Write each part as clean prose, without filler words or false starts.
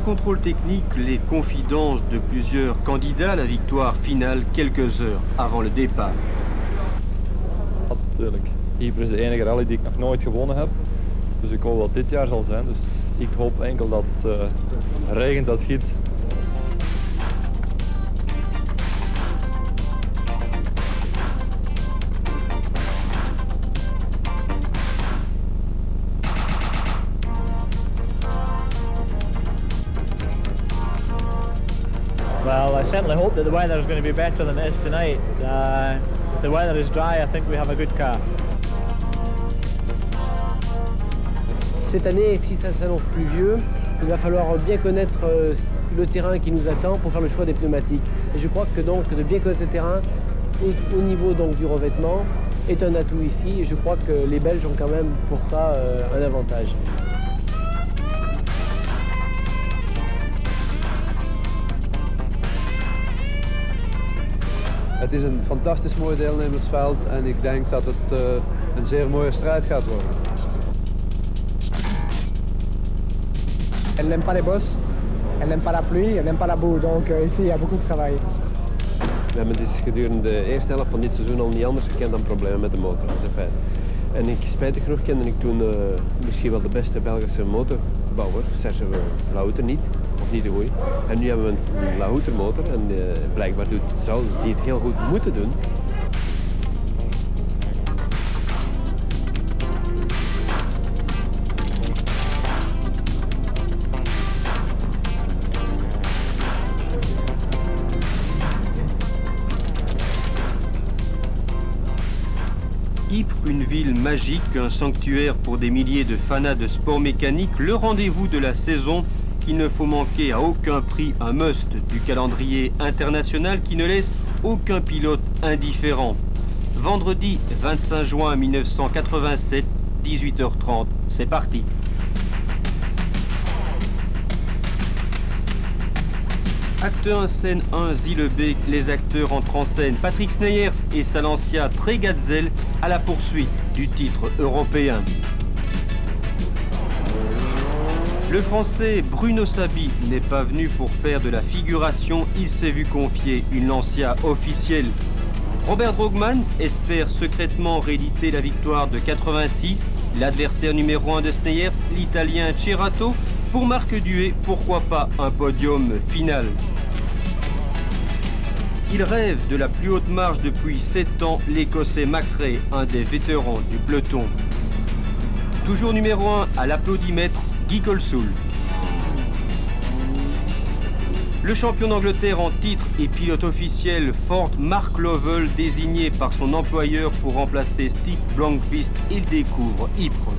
contrôle technique, les confidences de plusieurs candidats à la victoire finale quelques heures avant le départ. Natuurlijk. Ypres is de enige rally die ik nog nooit gewonnen heb. Dus ik hoop dat dit jaar zal zijn. Dus ik hoop enkel dat het regent, dat giet. Well, I certainly hope that the weather is going to be better than it is tonight. If the weather is dry, I think we have a good car. Cette année, si ça s'annonce pluvieux, il va falloir bien connaître le terrain qui nous attend pour faire le choix des pneumatiques. Et je crois que donc de bien connaître le terrain au niveau donc du revêtement est un atout ici. Et je crois que les Belges ont quand même pour ça un avantage. Het is een fantastisch mooi deelnemersveld en ik denk dat het een zeer mooie strijd gaat worden. Elle n'aime pas les bosses, elle n'aime pas la pluie, elle n'aime pas la boue, donc ici il y a beaucoup de travail. We hebben dus gedurende de eerste helft van dit seizoen al niet anders gekend dan problemen met de motor, dat is een feit. En spijtig genoeg kende ik toen misschien wel de beste Belgische motorbouwer, Serge Lahouter niet. Of niet de goeie. En nu hebben we een Lahouter motor en blijkbaar zou die het heel goed moeten doen. Ypres, une ville magique, un sanctuaire pour des milliers de fanats de sport mécanique, le rendez-vous de la saison qu'il ne faut manquer à aucun prix, un must du calendrier international qui ne laisse aucun pilote indifférent. Vendredi 25 juin 1987, 18h30, c'est parti. Acte 1, scène 1, Zillebeek, les acteurs entrent en scène. Patrick Sneyers et sa Lancia Trégatzel à la poursuite du titre européen. Le Français Bruno Sabi n'est pas venu pour faire de la figuration, il s'est vu confier une Lancia officielle. Robert Drogmans espère secrètement rééditer la victoire de 86, l'adversaire numéro 1 de Sneyers, l'Italien Cerato. Pour Marc Duet, pourquoi pas un podium final. Il rêve de la plus haute marche depuis 7 ans, l'Écossais McRae, un des vétérans du peloton. Toujours numéro 1 à l'applaudimètre, Guy Colsoul. Le champion d'Angleterre en titre et pilote officiel Ford Mark Lovell, désigné par son employeur pour remplacer Stig Blomqvist, il découvre Ypres.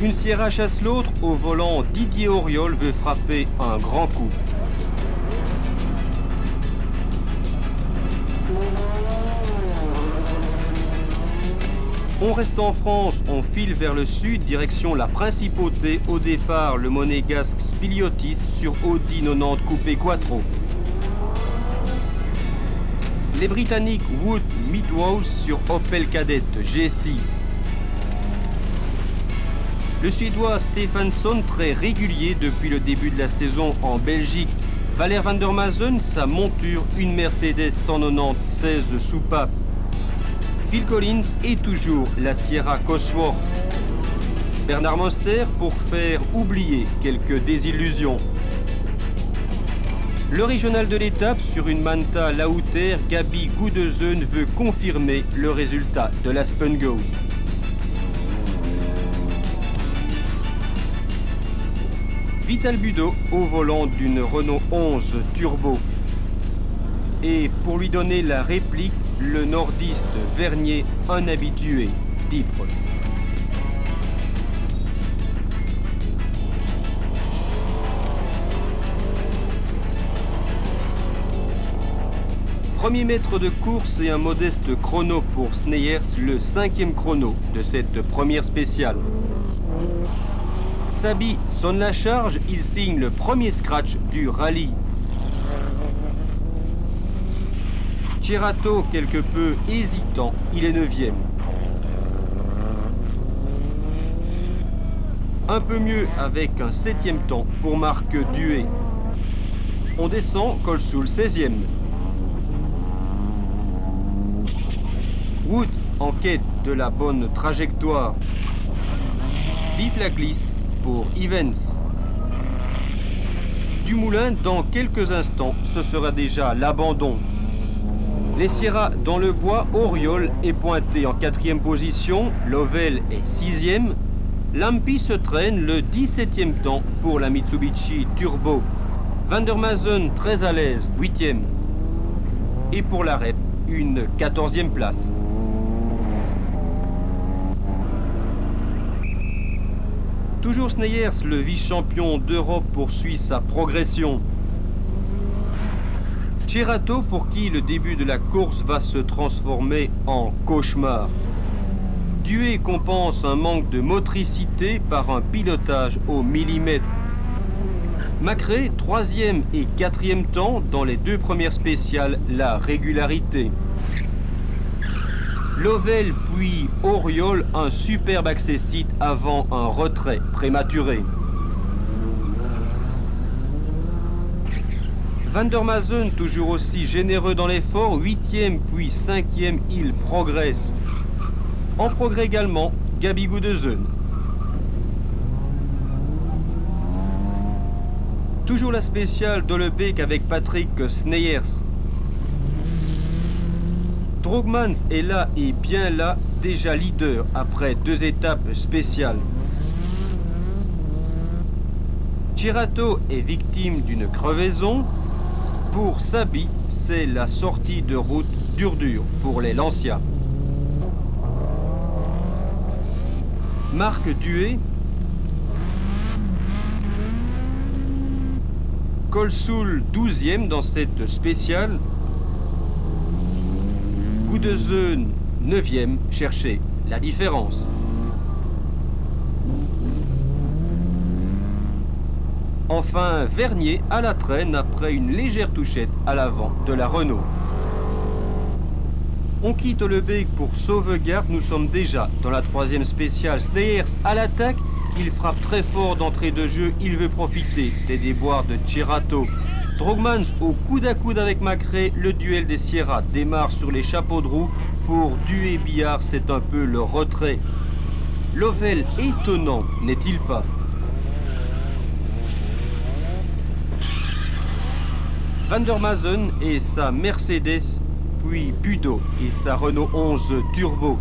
Une Sierra chasse l'autre, au volant Didier Auriol veut frapper un grand coup. On reste en France, on file vers le sud, direction la Principauté. Au départ, le monégasque Spiliotis sur Audi 90 Coupé Quattro. Les Britanniques Wood Midwose sur Opel Kadett G6. Le Suédois Stefansson, très régulier depuis le début de la saison en Belgique. Valère van der Mazen, sa monture, une Mercedes 190 16 soupapes. Phil Collins et toujours la Sierra Cosworth. Bernard Monster pour faire oublier quelques désillusions. Le régional de l'étape sur une Manta Lahouter, Gabi Goudezeun veut confirmer le résultat de l'Aspen Gold. Vital Budo au volant d'une Renault 11 Turbo. Et pour lui donner la réplique, le nordiste Vernier, un habitué d'Ypres. Premier mètre de course et un modeste chrono pour Sneyers, le 5e chrono de cette première spéciale. Sabi sonne la charge, il signe le premier scratch du rallye. Cerato, quelque peu hésitant, il est 9e. Un peu mieux avec un 7e temps pour Marc Duet. On descend, col sous le 16e. Wood en quête de la bonne trajectoire. Vive la glisse pour Evans. Dumoulin, dans quelques instants, ce sera déjà l'abandon. Les Sierra dans le bois, Auriol est pointé en 4e position, Lovell est 6e. Lampi se traîne le 17e temps pour la Mitsubishi Turbo. Van der Mazen très à l'aise, 8e. Et pour la REP, une 14e place. Toujours Sneyers, le vice-champion d'Europe, poursuit sa progression. Cerato, pour qui le début de la course va se transformer en cauchemar. Duet compense un manque de motricité par un pilotage au millimètre. Macré, 3e et 4e temps dans les 2 premières spéciales, la régularité. Lovell puis Auriol, un superbe accessite avant un retrait prématuré. Van der Mazen, toujours aussi généreux dans l'effort, 8e puis 5e, il progresse. En progrès également, Gabi Gudesen. Toujours la spéciale d'Ollebeek avec Patrick Sneyers. Droogmans est là et bien là, déjà leader après 2 étapes spéciales. Cerato est victime d'une crevaison. Pour Sabi, c'est la sortie de route dur pour les Lancia. Marc Duet, Colsoul 12e dans cette spéciale. Gudesen 9e, cherchez la différence. Enfin, Vernier à la traîne après une légère touchette à l'avant de la Renault. On quitte Ollebeek pour sauvegarde, nous sommes déjà dans la 3e spéciale. Sneyers à l'attaque, il frappe très fort d'entrée de jeu, il veut profiter des déboires de Cerato. Droogmans au coude à coude avec Macré, le duel des Sierra démarre sur les chapeaux de roue. Pour Duet-Billard, c'est un peu le retrait. Lovell étonnant, n'est-il pas? Van der Mazen et sa Mercedes, puis Budo et sa Renault 11 Turbo.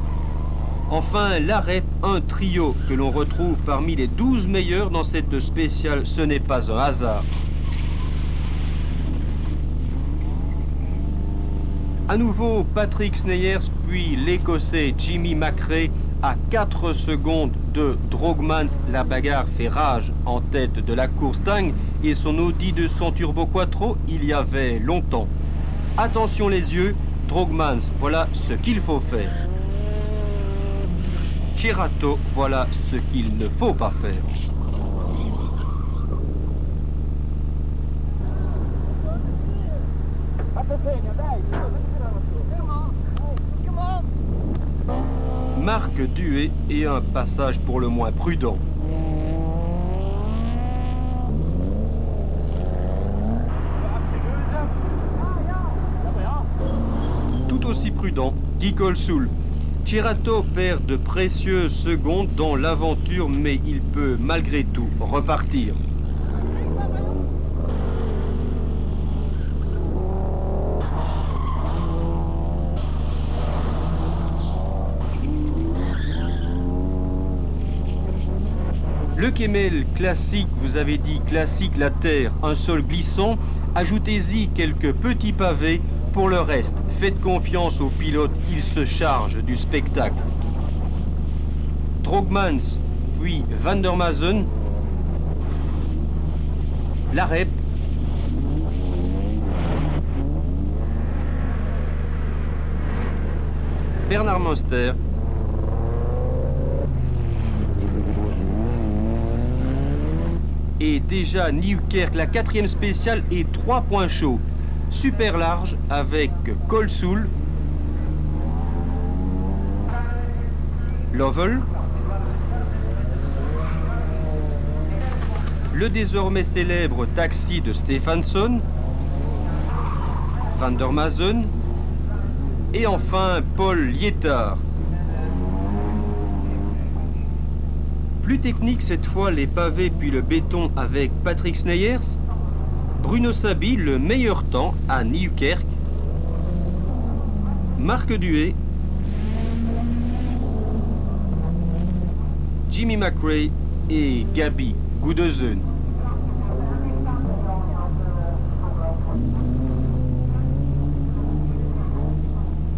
Enfin, la REP, un trio que l'on retrouve parmi les 12 meilleurs dans cette spéciale, ce n'est pas un hasard. À nouveau, Patrick Sneyers, puis l'Écossais Jimmy Macré à 4 secondes de Droogmans. La bagarre fait rage en tête de la course. Tang et son Audi 200 Turbo Quattro, il y avait longtemps. Attention les yeux, Droogmans, voilà ce qu'il faut faire. Cerato, voilà ce qu'il ne faut pas faire. Marc Duet et un passage pour le moins prudent. Tout aussi prudent, Guy Colsoul. Cerato perd de précieuses secondes dans l'aventure, mais il peut malgré tout repartir. Le Kemmel classique, vous avez dit classique la terre, un sol glissant, ajoutez-y quelques petits pavés. Pour le reste, faites confiance au pilote, il se charge du spectacle. Droogmans, puis Van der Mazen. La REP. Bernard Monster. Et déjà Nieuwkerk, la 4e spéciale et 3 points chauds. Super large avec Colsoul, Lovell, le désormais célèbre taxi de Stefansson, Van der Maasen et enfin Paul Lietard. Plus technique cette fois, les pavés puis le béton avec Patrick Sneyers, Bruno Sabi le meilleur temps à Nieuwkerk, Marc Duhay, Jimmy McRae et Gabi Gudesen.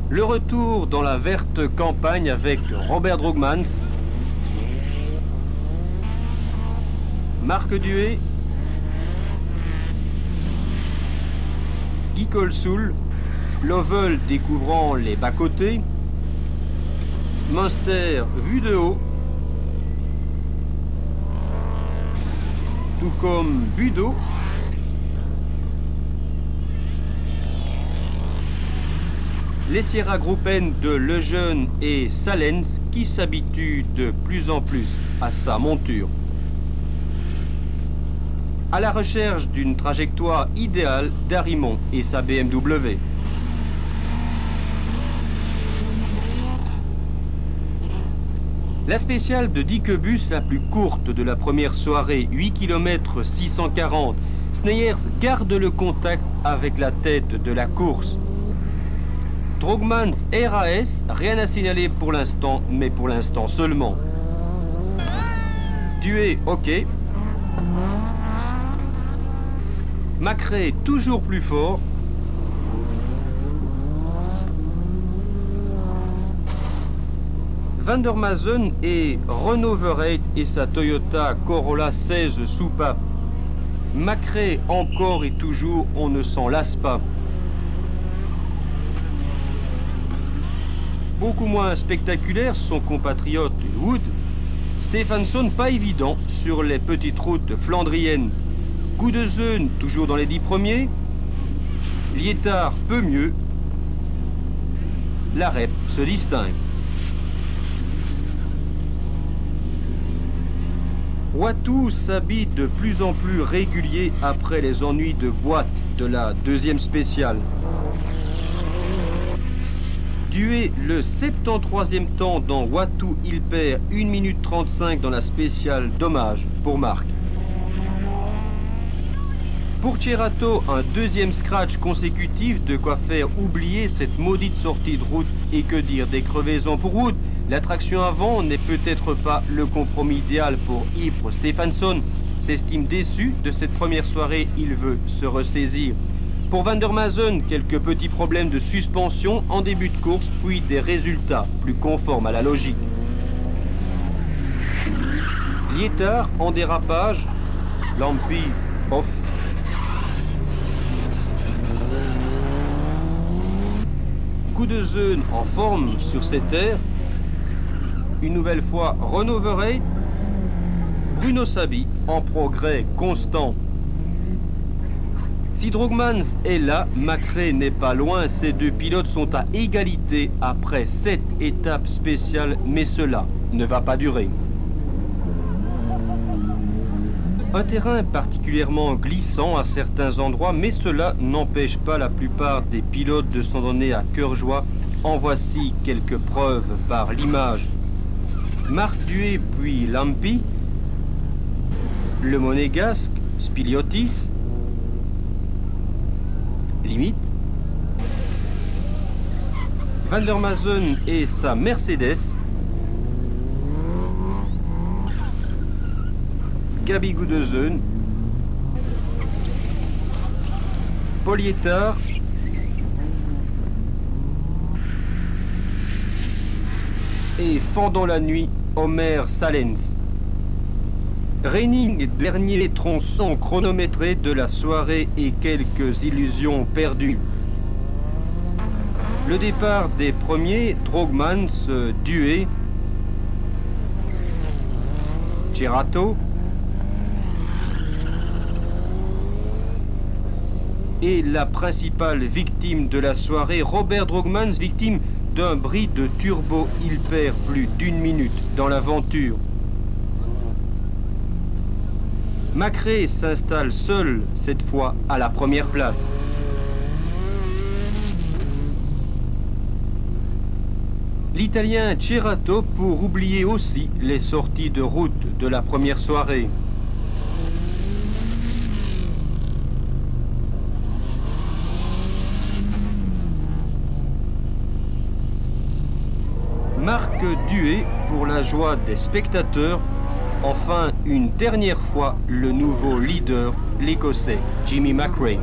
Le retour dans la verte campagne avec Robert Droogmans, Marc Duhay, Guy Colsoul, Lovell découvrant les bas-côtés, Munster vu de haut, tout comme Budo, les Sierra Gruppen de Lejeune et Salens qui s'habituent de plus en plus à sa monture. À la recherche d'une trajectoire idéale d'Arimont et sa BMW. La spéciale de Dikebus, la plus courte de la première soirée, 8 km 640. Sneyers garde le contact avec la tête de la course. Droogmans RAS, rien à signaler pour l'instant, mais pour l'instant seulement. Duhay, ok. McRae toujours plus fort. Van der Maasen et Renault Verreit et sa Toyota Corolla 16 soupape. McRae encore et toujours, on ne s'en lasse pas. Beaucoup moins spectaculaire son compatriote Wood. Stefansson pas évident sur les petites routes flandriennes. Gudesen toujours dans les 10 premiers. Lietard peu mieux. La REP se distingue. Wattou s'habille de plus en plus régulier après les ennuis de boîte de la deuxième spéciale. Duhay, le 73e temps dans Wattou, il perd 1 minute 35 dans la spéciale. Dommage pour Marc. Pour Cerato, un deuxième scratch consécutif, de quoi faire oublier cette maudite sortie de route. Et que dire des crevaisons pour Wood. La traction avant n'est peut-être pas le compromis idéal pour Ypres. Stefansson s'estime déçu de cette première soirée, il veut se ressaisir. Pour Van der Maasen, quelques petits problèmes de suspension en début de course, puis des résultats plus conformes à la logique. Lietard en dérapage, Lampi off. Gudesen en forme sur cette aire. Une nouvelle fois Renault Verreit, Bruno Sabi en progrès constant. Si Droogmans est là, McRae n'est pas loin. Ces deux pilotes sont à égalité après 7 étapes spéciales, mais cela ne va pas durer. Un terrain particulièrement glissant à certains endroits, mais cela n'empêche pas la plupart des pilotes de s'en donner à cœur joie. En voici quelques preuves par l'image. Marc Duhay puis Lampi, le monégasque Spiliotis, limite, Van der Maasen et sa Mercedes, Gabi Gudesen, Paul Lietard, et fendant la nuit, Omer Salens. Reining, dernier tronçon chronométré de la soirée et quelques illusions perdues. Le départ des premiers, Droogmans, Duhay, Cerato et la principale victime de la soirée, Robert Droogmans, victime d'un bris de turbo. Il perd plus d'1 minute dans l'aventure. Macré s'installe seul, cette fois, à la première place. L'Italien Cerato pour oublier aussi les sorties de route de la première soirée. Marque Duet pour la joie des spectateurs. Enfin, une dernière fois, le nouveau leader, l'Écossais Jimmy Macrae.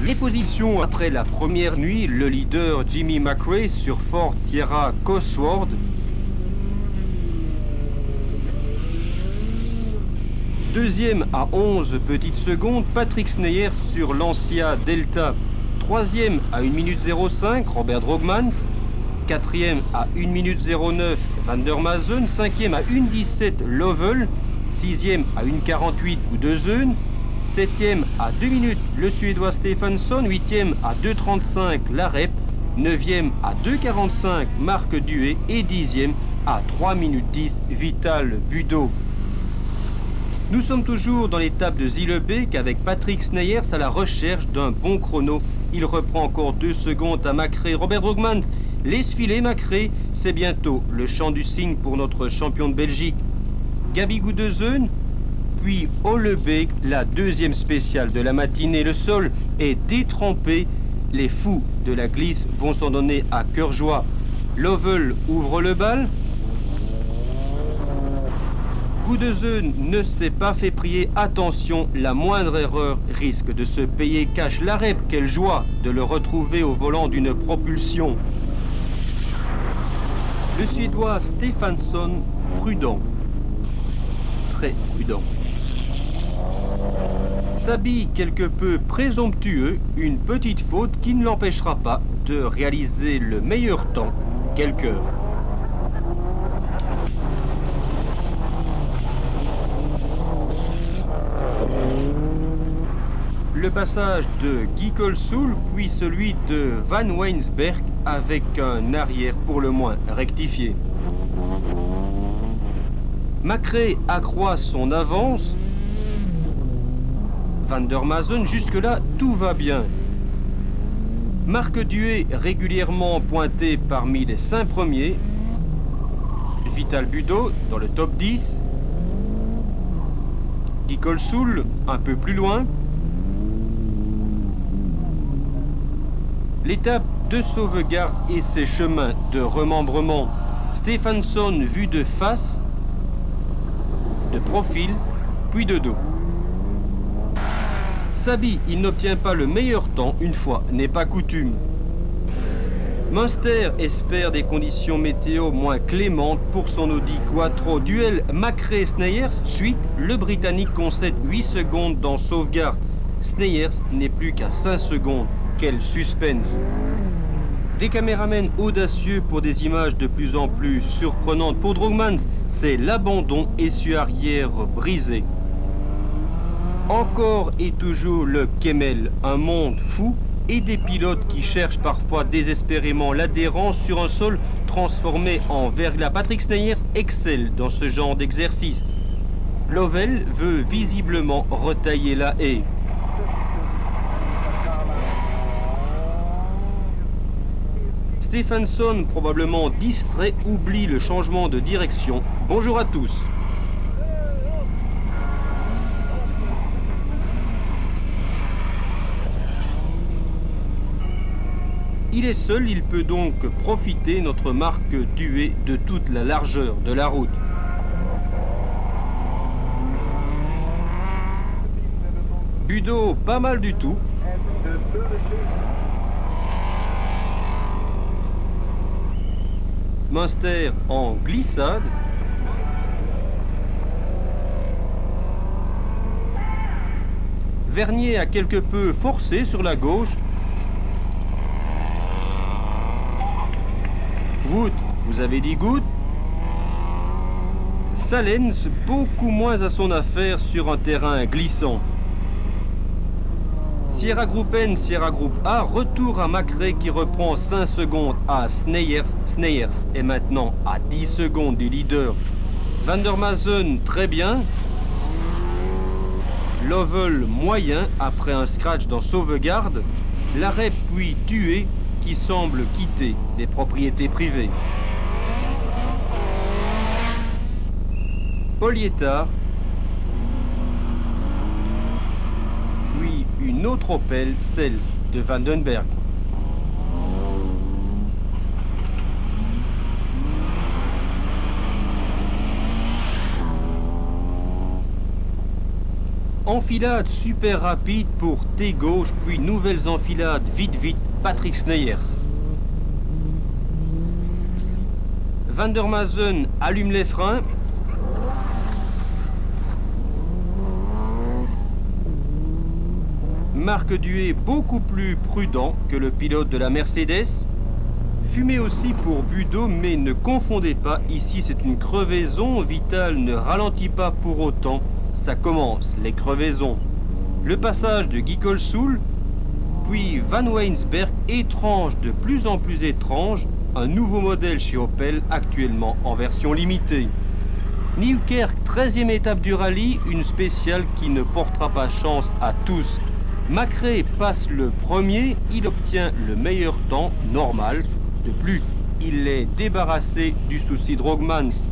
Les positions après la première nuit, le leader Jimmy Macrae sur Fort Sierra Cosworth. Deuxième à 11 petites secondes, Patrick Sneyers sur Lancia Delta. Troisième à 1 minute 05, Robert Drogmans. Quatrième à 1 minute 09, Van der Mazen. Cinquième à 1,17, Lovell. Sixième à 1,48, Gudezeuren. Septième à 2 minutes, le Suédois Stefansson. Huitième à 2,35, Larep. Neuvième à 2,45, Marc Duet. Et dixième à 3 minutes 10, Vital Budo. Nous sommes toujours dans l'étape de Zielebeek avec Patrick Sneyers à la recherche d'un bon chrono. Il reprend encore 2 secondes à Macrae. Robert Drogmans laisse filer Macrae. C'est bientôt le chant du cygne pour notre champion de Belgique. Gabi Gudezeuren, puis Holebeek, la deuxième spéciale de la matinée. Le sol est détrempé. Les fous de la glisse vont s'en donner à cœur joie. Lovell ouvre le bal. Gudezeuren ne s'est pas fait prier. Attention, la moindre erreur risque de se payer cash. Larep, quelle joie de le retrouver au volant d'une propulsion. Le Suédois Stefansson, prudent. Très prudent. Sabi, quelque peu présomptueux, une petite faute qui ne l'empêchera pas de réaliser le meilleur temps, quelques heures. Le passage de Guy Colsoul, puis celui de Van Weinsberg avec un arrière pour le moins rectifié. Macrae accroît son avance. Van der Mazen, jusque-là, tout va bien. Marc Duet, régulièrement pointé parmi les 5 premiers. Vital Budo, dans le top 10. Guy Colsoul, un peu plus loin. L'étape de sauvegarde et ses chemins de remembrement. Stefansson vu de face, de profil, puis de dos. Sabi, il n'obtient pas le meilleur temps, une fois n'est pas coutume. Munster espère des conditions météo moins clémentes pour son Audi Quattro. Duel Macrae-Sneyers, suite, le Britannique concède 8 secondes dans sauvegarde. Sneyers n'est plus qu'à 5 secondes. Quel suspense! Des caméramens audacieux pour des images de plus en plus surprenantes. Pour Drogmans, c'est l'abandon, essieu arrière brisé. Encore et toujours le Kemmel, un monde fou et des pilotes qui cherchent parfois désespérément l'adhérence sur un sol transformé en verglas. Patrick Sneyers excelle dans ce genre d'exercice. Lovell veut visiblement retailler la haie. Stefansson, probablement distrait, oublie le changement de direction. Bonjour à tous. Il est seul, il peut donc profiter, notre Marc Duet, de toute la largeur de la route. Budo, pas mal du tout. Munster en glissade. Vernier a quelque peu forcé sur la gauche. Wood, vous avez dit good. Salens, beaucoup moins à son affaire sur un terrain glissant. Sierra Group N, Sierra Group A, retour à Macrae qui reprend 5 secondes à Sneyers. Sneyers est maintenant à 10 secondes du leader. Van der Maasen très bien. Lovell moyen après un scratch dans sauvegarde. L'arrêt puis Dué qui semble quitter des propriétés privées. Paul Yettard. Puis une autre Opel, celle de Vandenberg. Enfilade super rapide pour T gauche, puis nouvelles enfilades vite, Patrick Sneyers. Van der Maasen allume les freins. Marc Dué beaucoup plus prudent que le pilote de la Mercedes. Fumée aussi pour Budo, mais ne confondez pas, ici c'est une crevaison, Vital ne ralentit pas pour autant. Ça commence, les crevaisons. Le passage de Guy Colsoul, puis Van Weinsberg, étrange, de plus en plus étrange, un nouveau modèle chez Opel, actuellement en version limitée. Newkirk, 13e étape du rallye, une spéciale qui ne portera pas chance à tous. Macrae passe le premier, il obtient le meilleur temps, normal. De plus, il est débarrassé du souci Drogmans.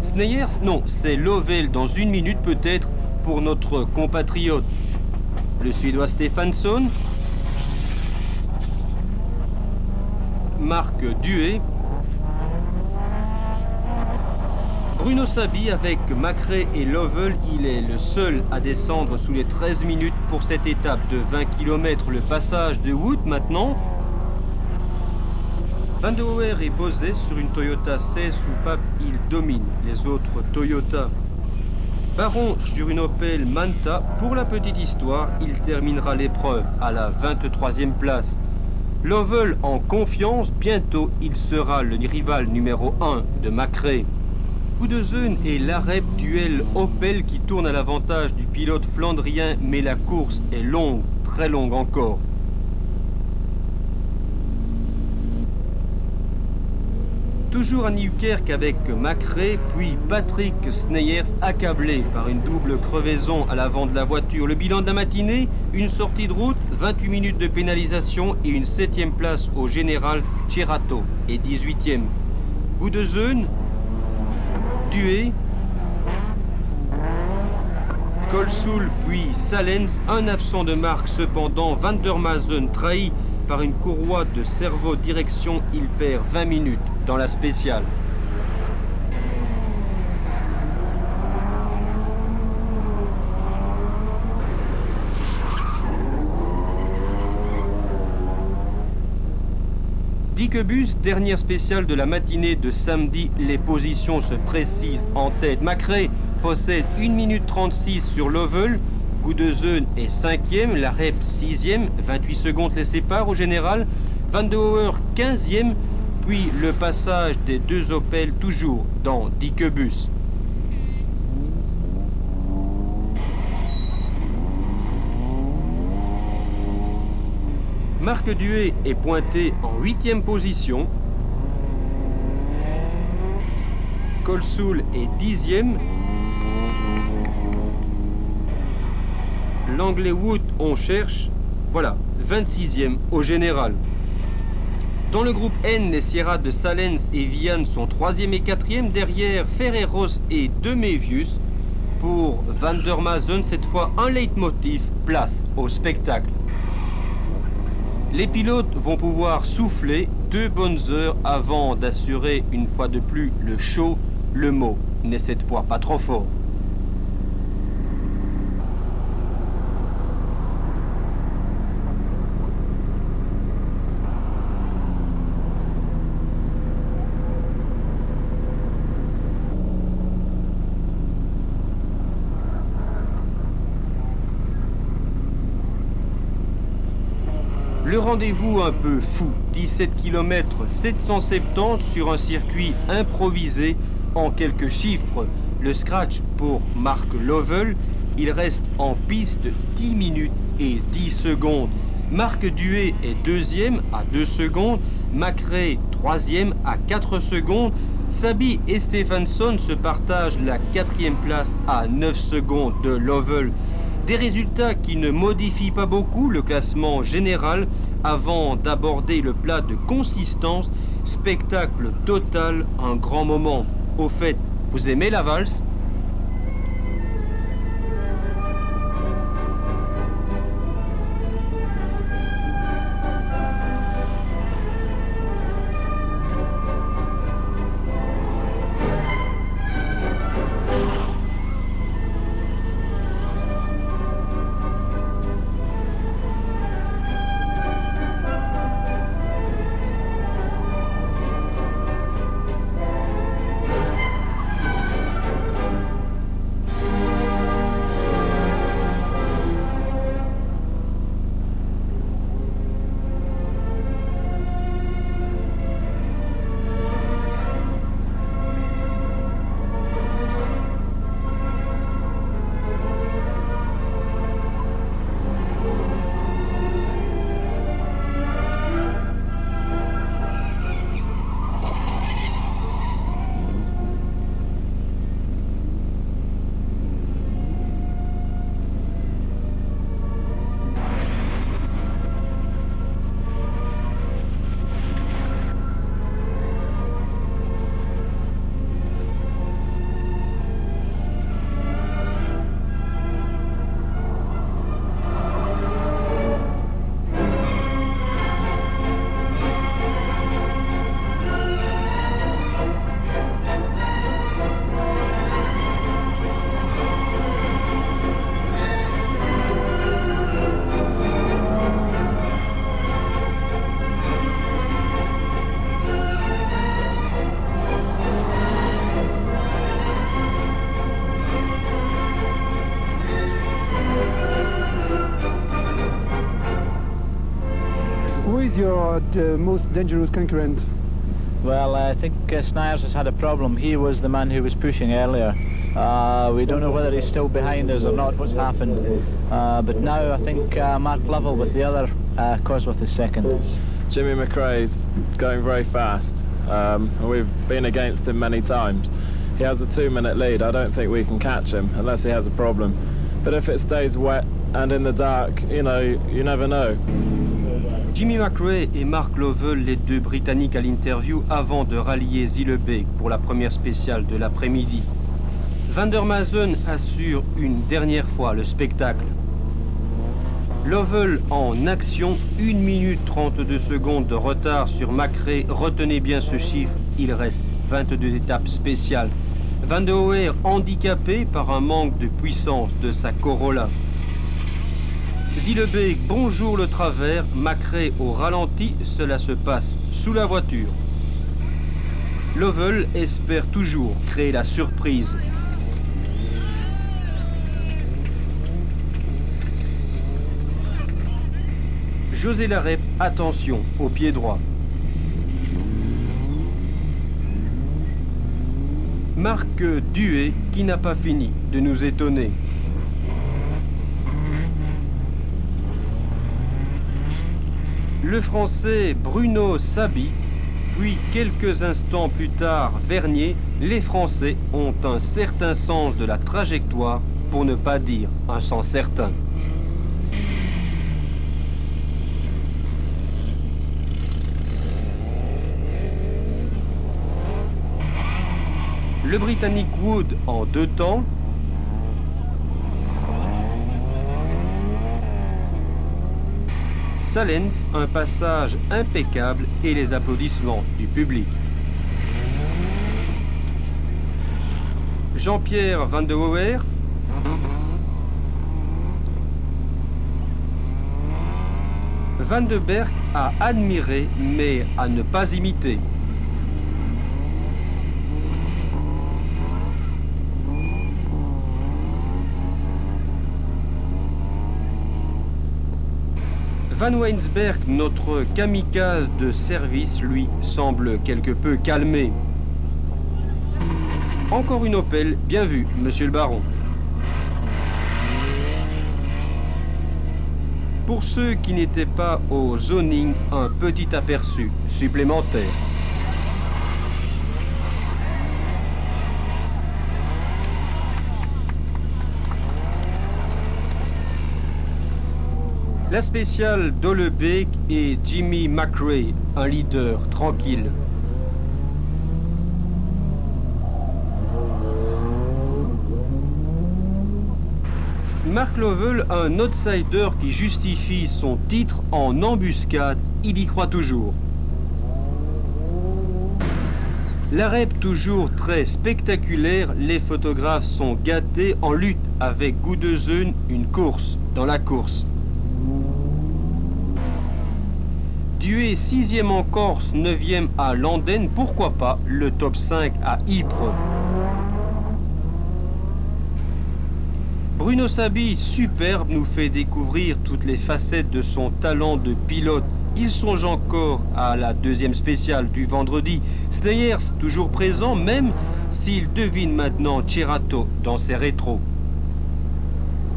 Sneyers, non, c'est Lovell dans 1 minute peut-être pour notre compatriote. Le Suédois Stefansson. Marc Dué. Bruno Sabi avec Macrae et Lovell, il est le seul à descendre sous les 13 minutes pour cette étape de 20 km. Le passage de Wood maintenant. Van de Hoer et Bosé sur une Toyota 16 soupape, il domine les autres Toyota. Baron sur une Opel Manta, pour la petite histoire, il terminera l'épreuve à la 23e place. Lovell en confiance, bientôt il sera le rival numéro 1 de Macrae. Gudesen et Lareb, duel Opel qui tourne à l'avantage du pilote flandrien, mais la course est longue, très longue encore. Toujours à Newkirk avec Macrae, puis Patrick Sneyers accablé par une double crevaison à l'avant de la voiture. Le bilan de la matinée, une sortie de route, 28 minutes de pénalisation et une 7e place au général Cerato et 18e. Gudesen, Dué, Colsoul puis Salens, un absent de marque cependant, Van der Maasen trahi par une courroie de servo direction, il perd 20 minutes dans la spéciale. Dikebus, dernière spéciale de la matinée de samedi, les positions se précisent en tête. Macrae possède 1 minute 36 sur Lovell, Gudesen est 5e, Lareb 6e, 28 secondes les séparent au général, Van de Hoer 15e, puis le passage des deux Opel toujours dans Dikebus. Marc Dué est pointé en 8e position. Colsoul est 10e. L'anglais Wood, on cherche, voilà, 26e au général. Dans le groupe N, les Sierra de Salens et Vian sont 3e et 4e. Derrière, Ferreros et Demevius. Pour Van der Maasen, cette fois un leitmotiv, place au spectacle. Les pilotes vont pouvoir souffler 2 bonnes heures avant d'assurer une fois de plus le show. Le mot n'est cette fois pas trop fort. Le rendez-vous un peu fou, 17 km 770 sur un circuit improvisé en quelques chiffres. Le scratch pour Mark Lovell, Il reste en piste 10 minutes et 10 secondes. Marc Duhet est deuxième à 2 secondes. Macrae troisième à 4 secondes. Sabi et Stefansson se partagent la 4e place à 9 secondes de Lovell. Des résultats qui ne modifient pas beaucoup le classement général avant d'aborder le plat de consistance. Spectacle total, un grand moment. Au fait, vous aimez la valse ? The most dangerous concurrent? Well, I think Sniers has had a problem. He was the man who was pushing earlier. We don't know whether he's still behind us or not, what's happened. But now I think Mark Lovell with the other Cosworth is second. Jimmy Macrae's going very fast. We've been against him many times. He has a 2-minute lead. I don't think we can catch him unless he has a problem. But if it stays wet and in the dark, you know, you never know. Jimmy Macrae et Mark Lovell, les deux Britanniques à l'interview avant de rallier Zielebeek pour la première spéciale de l'après-midi. Van der Mazen assure une dernière fois le spectacle. Lovell en action, 1 minute 32 secondes de retard sur Macrae. Retenez bien ce chiffre, il reste 22 étapes spéciales. Van der Oer handicapé par un manque de puissance de sa Corolla. Zielebeek, bonjour le travers, Macrae au ralenti, cela se passe sous la voiture. Lovell espère toujours créer la surprise. José Larrep, attention, au pied droit. Marc Duhet qui n'a pas fini de nous étonner. Le Français Bruno Sabi, puis quelques instants plus tard Vernier, les Français ont un certain sens de la trajectoire, pour ne pas dire un sens certain. Le Britannique Wood en 2 temps. Salens, un passage impeccable et les applaudissements du public. Jean-Pierre Van der Oer. Van de Berg à admirer mais à ne pas imiter. Van Weinsberg, notre kamikaze de service, lui, semble quelque peu calmé. Encore une Opel, bien vu, monsieur le baron. Pour ceux qui n'étaient pas au zoning, un petit aperçu supplémentaire. La spéciale Dolebeek et Jimmy McRae, un leader tranquille. Mark Lovell, un outsider qui justifie son titre en embuscade, il y croit toujours. La rep toujours très spectaculaire, les photographes sont gâtés en lutte avec Gudezun, une course dans la course. Dué 6e en Corse, 9e à Landen, pourquoi pas le top 5 à Ypres. Bruno Sabi, superbe, nous fait découvrir toutes les facettes de son talent de pilote. Il songe encore à la deuxième spéciale du vendredi. Sneyers, toujours présent, même s'il devine maintenant Cerato dans ses rétros.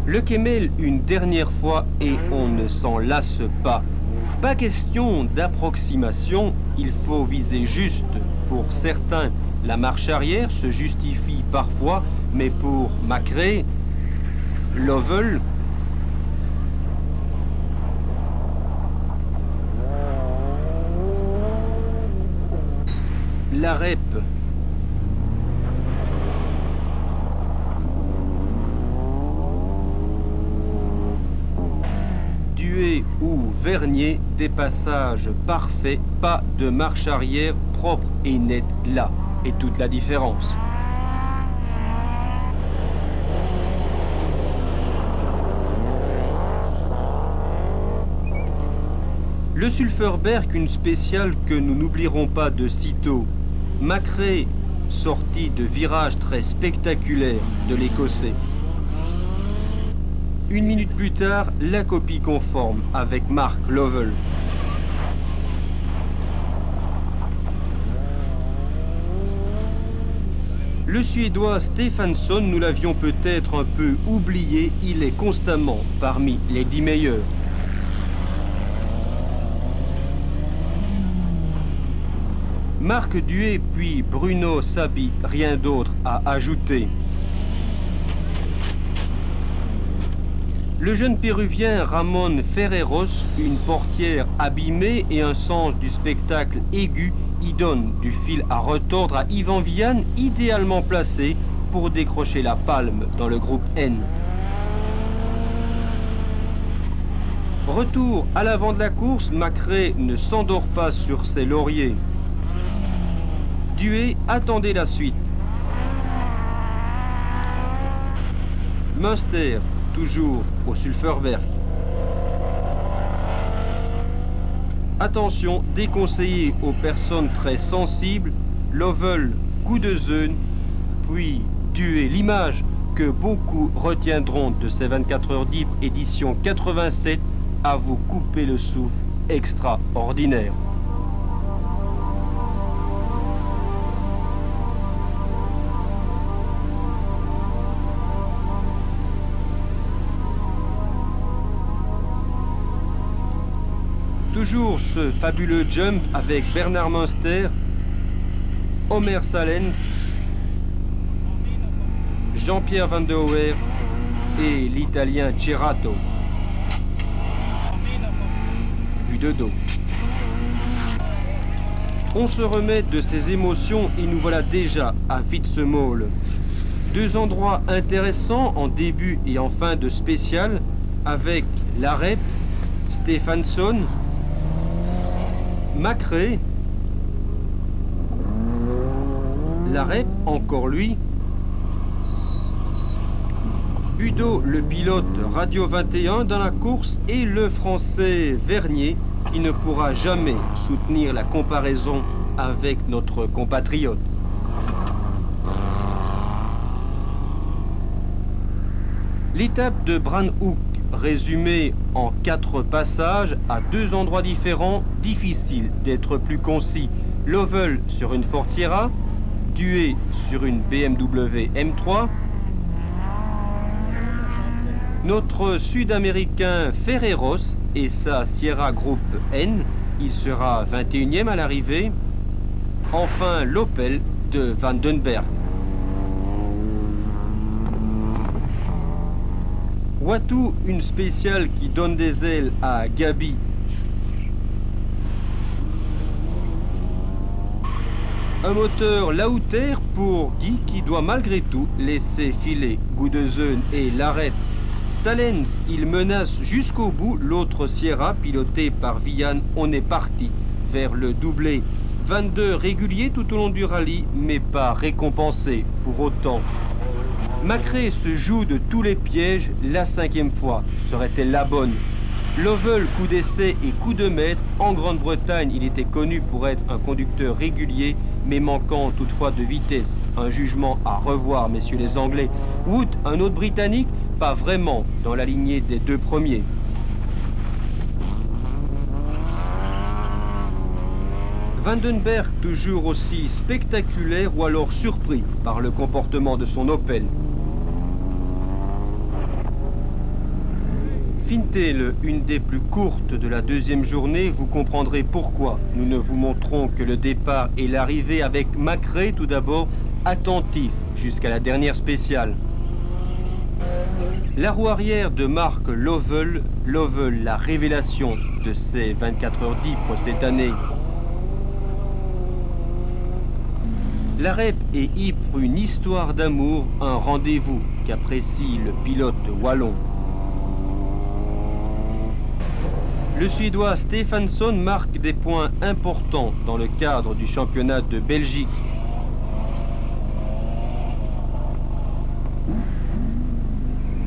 Le Kemmel une dernière fois et on ne s'en lasse pas. Pas question d'approximation, il faut viser juste. Pour certains, la marche arrière se justifie parfois, mais pour McRae, Lovell, la rep, Dué ou Vernier, des passages parfaits, pas de marche arrière propre et nette là, et toute la différence. Le Sulferberg, une spéciale que nous n'oublierons pas de sitôt. McRae, sorti de virage très spectaculaire de l'Écossais. Une minute plus tard, la copie conforme avec Mark Lovell. Le Suédois Stefansson, nous l'avions peut-être un peu oublié, il est constamment parmi les 10 meilleurs. Marc Dué puis Bruno Sabi, rien d'autre à ajouter. Le jeune péruvien Ramon Ferreros, une portière abîmée et un sens du spectacle aigu, y donne du fil à retordre à Yvan Vianne, idéalement placé pour décrocher la palme dans le groupe N. Retour à l'avant de la course, McRae ne s'endort pas sur ses lauriers. Dué attendait la suite. Münster, toujours au Sulferberg. Attention, déconseillé aux personnes très sensibles, Lovell, Gudezun, puis Dué, l'image que beaucoup retiendront de ces 24 heures d'Ypres édition 87, à vous couper le souffle extraordinaire. Toujours ce fabuleux jump avec Bernard Münster, Omer Salens, Jean-Pierre Van der Weer et l'Italien Cerato. Vue de dos. On se remet de ses émotions et nous voilà déjà à Fitzmaul. Deux endroits intéressants en début et en fin de spécial avec la rep, Stefansson, McRae, la rep, encore lui, Udo, le pilote Radio 21 dans la course, et le français Vernier qui ne pourra jamais soutenir la comparaison avec notre compatriote. L'étape de Branhoek, résumée en 4 passages à 2 endroits différents, difficile d'être plus concis. Lovell sur une Ford Sierra, Dué sur une BMW M3, Notre Sud-Américain Ferreros et sa Sierra Group N, il sera 21e à l'arrivée. Enfin, l'Opel de Vandenberg. Watu, une spéciale qui donne des ailes à Gabi. Un moteur Lauter pour Guy qui doit malgré tout laisser filer Gudezön et Larep. Salens, il menace jusqu'au bout l'autre Sierra piloté par Vian. On est parti vers le doublé. 22 réguliers tout au long du rallye, mais pas récompensés pour autant. Macré se joue de tous les pièges, la 5e fois. Serait-elle la bonne? Lovell, coup d'essai et coup de maître. En Grande-Bretagne, il était connu pour être un conducteur régulier, mais manquant toutefois de vitesse. Un jugement à revoir, messieurs les Anglais. Wood, un autre Britannique, pas vraiment dans la lignée des deux premiers. Vandenberg, toujours aussi spectaculaire ou alors surpris par le comportement de son Opel. Fintel, une des plus courtes de la deuxième journée, vous comprendrez pourquoi. Nous ne vous montrons que le départ et l'arrivée avec Macré tout d'abord, attentif jusqu'à la dernière spéciale. La roue arrière de Mark Lovell, la révélation de ces 24 heures d'Ypres cette année. Larep et Ypres, une histoire d'amour, un rendez-vous qu'apprécie le pilote wallon. Le Suédois Stefansson marque des points importants dans le cadre du championnat de Belgique.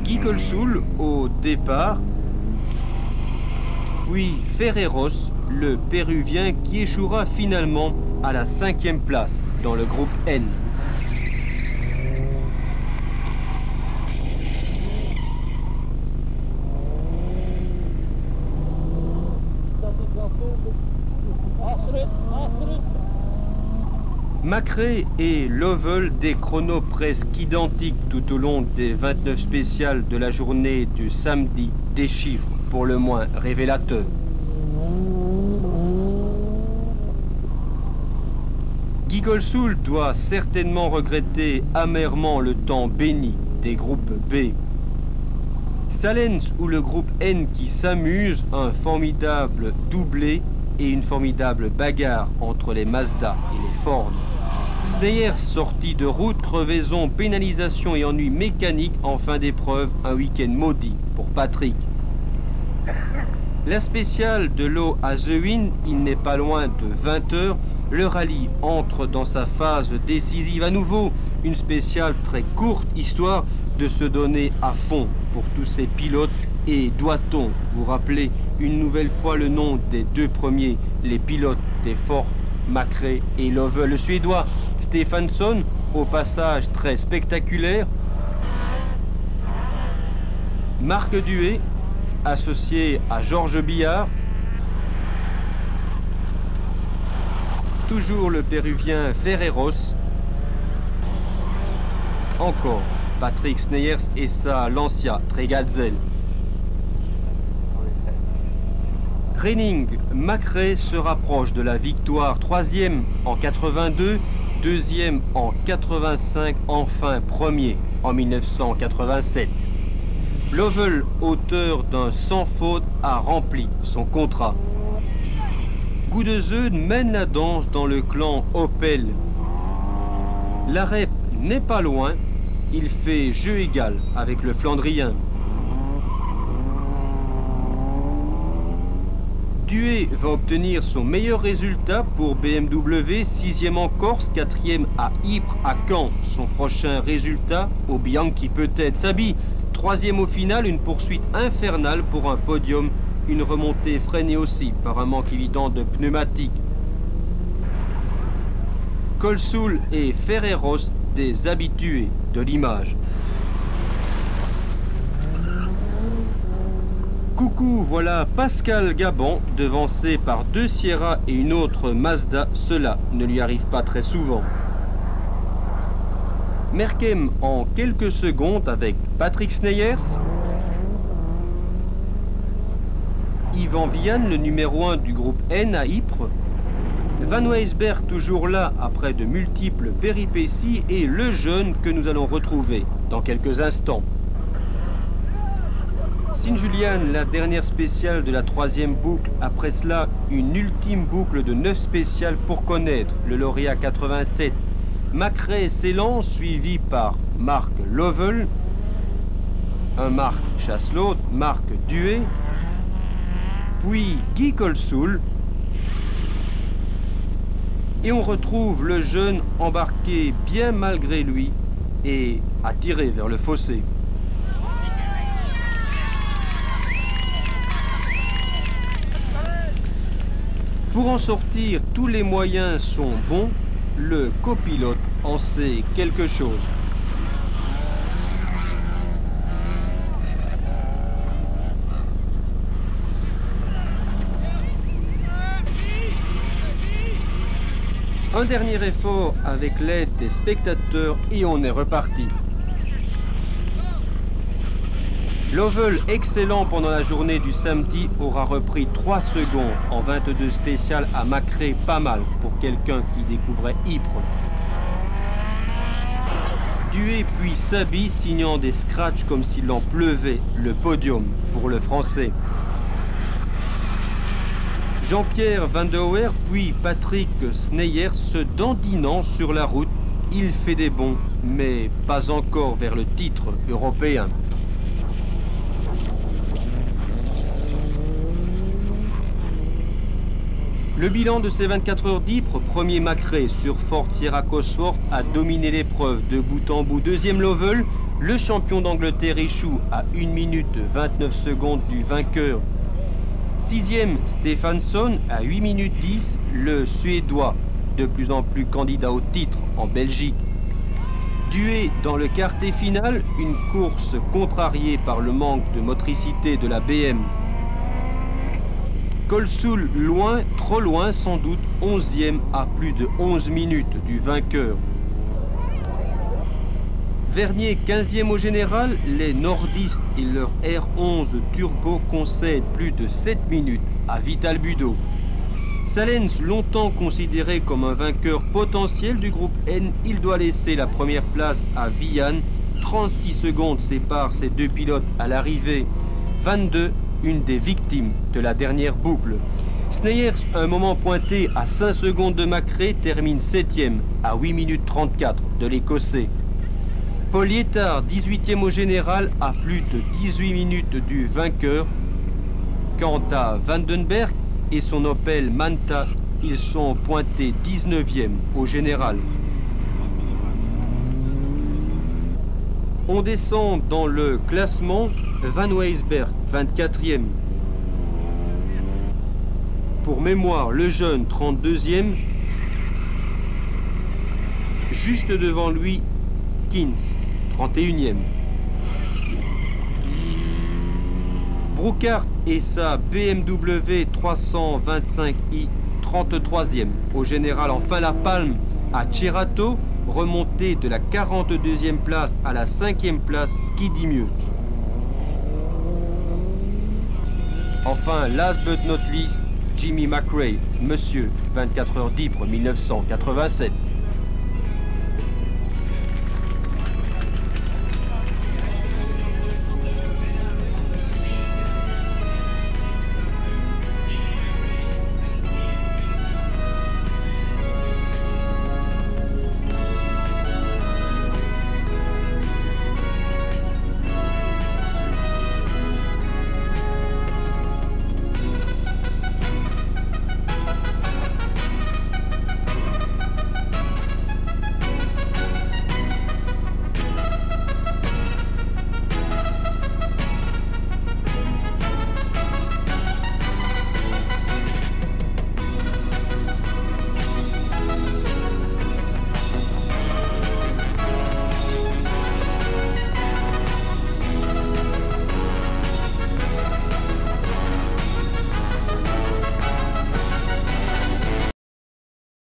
Guy Colsoul au départ, puis Ferreros, le Péruvien qui échouera finalement à la 5e place dans le groupe N. Macré et Lovell, des chronos presque identiques tout au long des 29 spéciales de la journée du samedi, des chiffres pour le moins révélateurs. Guy Colsoul doit certainement regretter amèrement le temps béni des groupes B. Salens ou le groupe N qui s'amuse, un formidable doublé et une formidable bagarre entre les Mazda et les Ford. Steyr sorti de route, crevaison, pénalisation et ennui mécanique en fin d'épreuve, un week-end maudit pour Patrick. La spéciale de l'eau à Zewin, il n'est pas loin de 20 heures. Le rallye entre dans sa phase décisive à nouveau. Une spéciale très courte, histoire de se donner à fond pour tous ces pilotes. Et doit-on vous rappeler une nouvelle fois le nom des deux premiers, les pilotes des Ford, Macré et Lovell. Le Suédois Stefansson, au passage très spectaculaire. Marc Duet, associé à Georges Billard. Toujours le Péruvien Ferreros. Encore Patrick Sneyers et sa Lancia Tregazzel. Reining, Macré se rapproche de la victoire, 3e en 82, 2e en 85, enfin premier en 1987. Lovell, auteur d'un sans faute, a rempli son contrat. Gudezön mène la danse dans le clan Opel. Larep n'est pas loin, il fait jeu égal avec le Flandrien. Duet va obtenir son meilleur résultat pour BMW, 6e en Corse, 4e à Ypres, à Caen. Son prochain résultat au Bianchi peut-être. Sabi, 3e au final, une poursuite infernale pour un podium, une remontée freinée aussi par un manque évident de pneumatiques. Colsoul et Ferreros, des habitués de l'image. Coucou, voilà Pascal Gabon, devancé par 2 Sierra et une autre Mazda. Cela ne lui arrive pas très souvent. Merkem en quelques secondes avec Patrick Sneyers. Yvan Vianne, le numéro 1 du groupe N à Ypres. Van Weisberg toujours là après de multiples péripéties et le jeune que nous allons retrouver dans quelques instants. Sint-Julian, la dernière spéciale de la 3e boucle. Après cela, une ultime boucle de 9 spéciales pour connaître le lauréat 87. Macrae-Ceylan, suivi par Marc Lovell, un Marc Chasselot, Marc Duet, puis Guy Colsoul. Et on retrouve le jeune embarqué bien malgré lui et attiré vers le fossé. Pour en sortir, tous les moyens sont bons. Le copilote en sait quelque chose. Un dernier effort avec l'aide des spectateurs et on est reparti. Lovell, excellent pendant la journée du samedi, aura repris 3 secondes en 22 spéciales à Macrae, pas mal pour quelqu'un qui découvrait Ypres. Duet puis Sabi signant des scratchs comme s'il en pleuvait, le podium pour le français. Jean-Pierre Van der Weer puis Patrick Sneyer se dandinant sur la route. Il fait des bons, mais pas encore vers le titre européen. Le bilan de ces 24 heures d'Ypres, premier Macrae sur Fort Sierra Cosworth a dominé l'épreuve de bout en bout. Deuxième Lovell, le champion d'Angleterre échoue à 1 minute 29 secondes du vainqueur. Sixième Stefansson à 8 minutes 10, le Suédois, de plus en plus candidat au titre en Belgique. Duet dans le quartet final, une course contrariée par le manque de motricité de la BM. Colsoul loin, trop loin sans doute, 11e à plus de 11 minutes du vainqueur. Vernier 15e au général, les nordistes et leur R11 turbo concèdent plus de 7 minutes à Vital Budo. Salens, longtemps considéré comme un vainqueur potentiel du groupe N, il doit laisser la première place à Vianne. 36 secondes séparent ces deux pilotes à l'arrivée. 22, une des victimes de la dernière boucle. Sneyers, un moment pointé à 5 secondes de Macrae, termine 7e à 8 minutes 34 de l'Écossais. Paul Lietard, 18e au général, à plus de 18 minutes du vainqueur. Quant à Vandenberg et son Opel Manta, ils sont pointés 19e au général. On descend dans le classement. Van Weisberg, 24e. Pour mémoire, le jeune, 32e. Juste devant lui, Kins, 31e. Brookhart et sa BMW 325i, 33e. Au général, enfin la palme à Cerato, remontée de la 42e place à la 5e place, qui dit mieux. Enfin, last but not least, Jimmy Macrae, monsieur, 24 heures d'Ypres 1987.